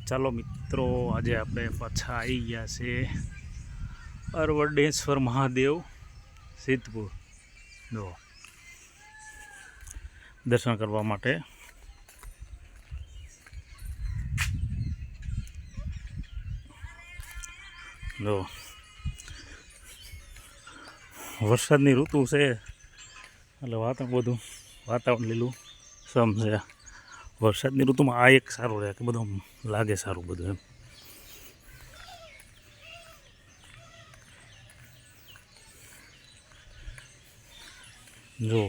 ચાલો મિત્રો, આજે આપણે પાછા આવી ગયા છે અરવડેશ્વર મહાદેવ સિદ્ધપુર જો દર્શન કરવા માટે. જો વરસાદની ઋતુ છે એટલે વાતાવરણ લીલું સમ છે. વરસાદની ઋતુમાં આ એક સારું રહે કે બધું લાગે સારું બધું એમ. જો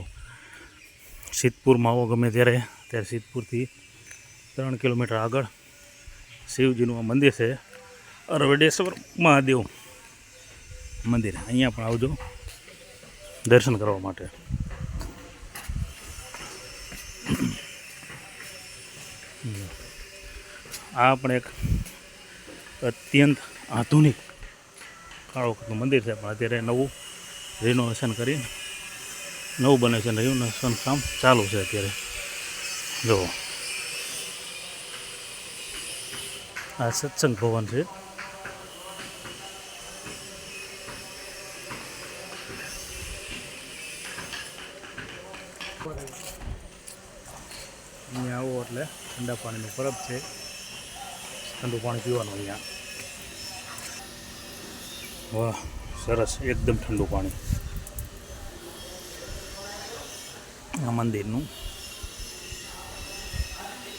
સિદ્ધપુરમાં આવો ગમે ત્યારે સિદ્ધપુરથી 3 કિલોમીટર આગળ શિવજીનું આ મંદિર છે, અરવડેશ્વર મહાદેવ મંદિર. અહીંયા પણ આવજો દર્શન કરવા માટે. આ પણ એક અત્યંત આધુનિક કાળો વખતનું મંદિર છે, પણ અત્યારે નવું રિનોવેશન કરી નવું બને છે. રિનોવેશન કામ ચાલુ છે અત્યારે. જો આ સત્સંગ ભવન છે. અહીંયા આવો એટલે ઠંડા પાણીનું પરબ છે, ઠંડુ પાણી પીવાનું અહીંયા. વાહ સરસ, એકદમ ઠંડુ પાણી. આ મંદિરનું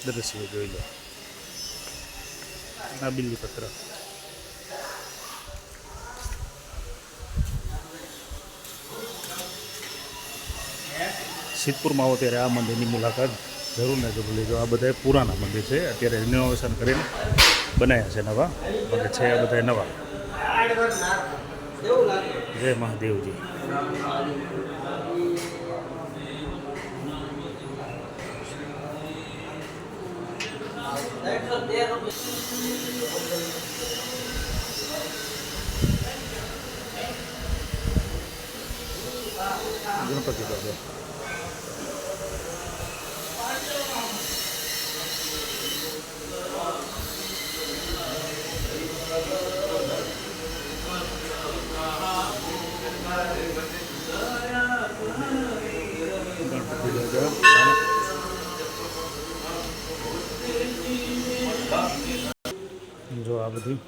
દ્રશ્ય જોઈ લો. આ બિલ્લીપત્ર. સિદ્ધપુરમાં આવો ત્યારે આ મંદિરની મુલાકાત જરૂર ને જરૂર લેજો. આ બધા પુરાના મંદિર છે, અત્યારે રિનોવેશન કરીને બનાવ્યા છે નવા, બાકી છે આ બધા નવા. જય મહાદેવજી. ગણપતિ બાબા. જો આ બધું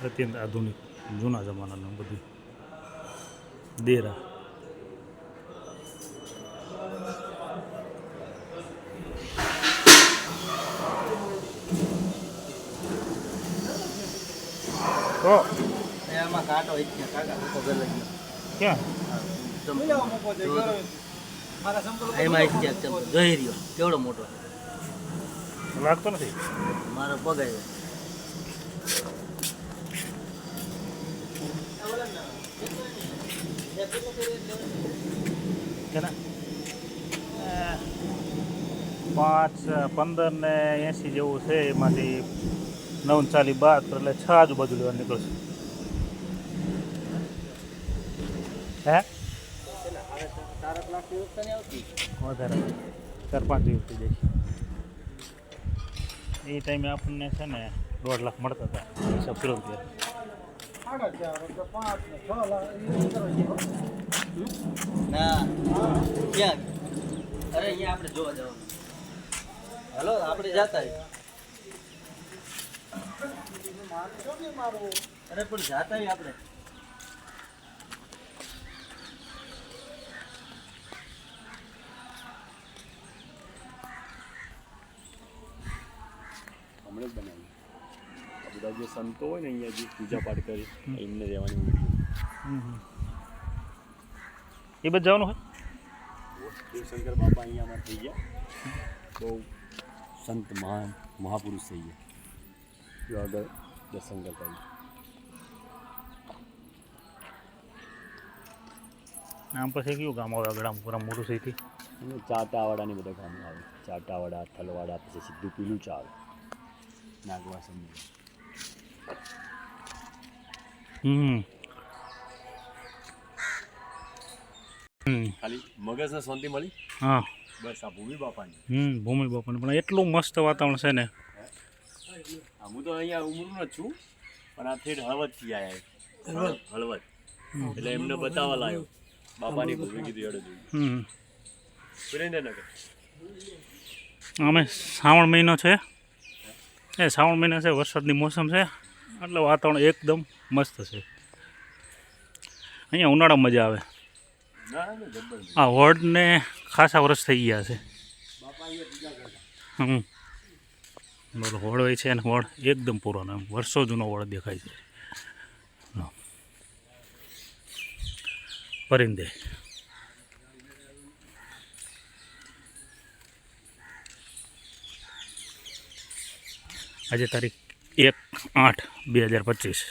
અત્યંત આધુનિક જૂના જમાનાનું બધું દેરા. તો એમાં કાંટો ક્યાં કેવડો મોટો લાગતો નથી મારો પગ આવ્યો. પાંચ 15 ને 80 જેવું છે, એમાંથી 940 બાદ એટલે 6 આજુબાજુ લેવા નીકળશે. હે વધારે 4-5 દિવસ થઈ જાય. એ ટાઈમે આપણને છે ને 1.5 લાખ મળતા હતા હિસાબ કર્યો ત્યારે. ના ક્યાં? અરે અહીંયા આપણે જોવા જવાનું. હાલો આપણે જાતા. અરે પણ જાતા આપણે. હમણાં જ બનાવી બધા જે સંતો હોય ને અહીંયા જે પૂજા પાઠ કરી એમને રહેવાની એ બધું જવાનું હોય. દેવશંકર બાપા અહીંયા અમારે થઈ ગયા, બહુ સંત મહાપુરુષ થઈ ગયા. જો આગળ દર્શન કરતા આમ પછી કયું ગામ આવે આગળ? આમ પૂરા મોટું સહીથી ચાટાવાડાની બધા ગામો આવે. ચાટાવાડા, થલવાડા, પછી સીધું પીલું ચાલ નાગવા સમજો. ખાલી મગજને શાંતિ મળી. હા બસ આ ભૂમિ બાપાની. ભૂમિ બાપાની પણ એટલું મસ્ત વાતાવરણ છે ને. હું તો અહીંયા ઉમરનો જ છું પણ આ થેડ હળવદથી આવ્યા હળવદ એટલે એમને બતાવવા લાવ્યો બાપાની ભૂમિ કીધું એડે જોયું સુરેન્દ્રનગર અમે શ્રાવણ મહિનો છે એ શ્રાવણ મહિનો છે વરસાદની મોસમ છે એટલે વાતાવરણ એકદમ મસ્ત છે અહીંયા ઉનાળામાં મજા આવે આ વડને ખાસા વર્ષ થઈ ગયા છે બોલો વડ હોય છે અને વડ એકદમ પુરાનો એમ વર્ષો જૂનો વડ દેખાય છે પરિંદે આજે તારીખ 1/8/2025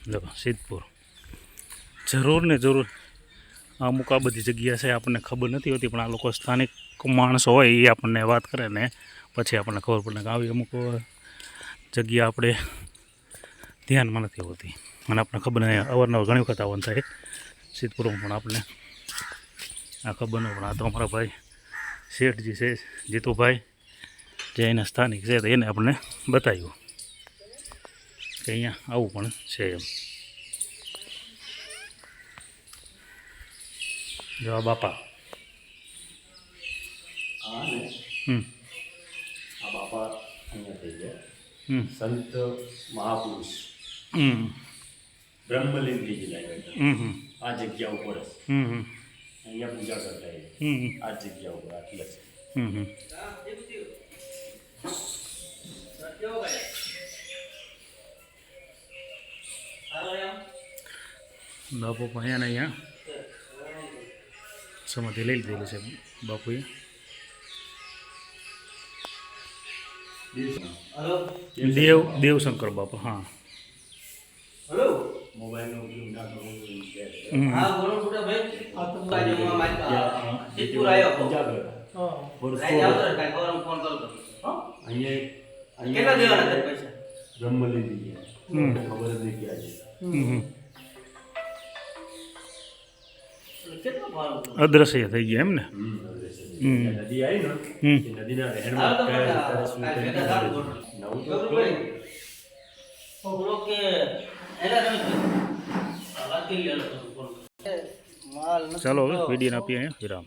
જો સિદ્ધપુર જરૂર ને જરૂર અમુક આ બધી જગ્યા છે આપણને ખબર નથી હોતી પણ આ લોકો સ્થાનિક માણસો હોય એ આપણને વાત કરે ને પછી આપણને ખબર પડે કે આવી અમુક જગ્યા આપણે ધ્યાનમાં નથી હોતી અને આપણને ખબર નહીં અવારનવાર ઘણી વખત આવવાનું થાય સિદ્ધપુરમાં પણ આપણને આ ખબર ન પણ આ તો અમારા ભાઈ શેઠજી છે જીતુભાઈ જે એના સ્થાનિક છે તો એને આપણને બતાવ્યું કે અહીંયા આવું પણ છે એમ જો આ બાપા આ બાપા અહીંયા થઈ ગયા સંત મહાપુરુષ બ્રહ્મલિંગજી લાગ્યા આ જગ્યા ઉપર અહીંયા પૂજા કરતા આ જગ્યા ઉપર આટલે બાપુ અહીંયા ને અહીંયા સમાધિ લઈ લીધેલી છે બાપુએ દેવશંકર બાપા હા મોબાઈલનો ઉપયોગ ના કરવો બ્રહ્મલિંગજી ખબર જ નહીં ક્યાં છે અદ્રશ્ય થઈ ગયા એમ ને નદી આવી ને નદીના રહેણમાં ચાલો હવે વિડીયો આપીએ વિરામ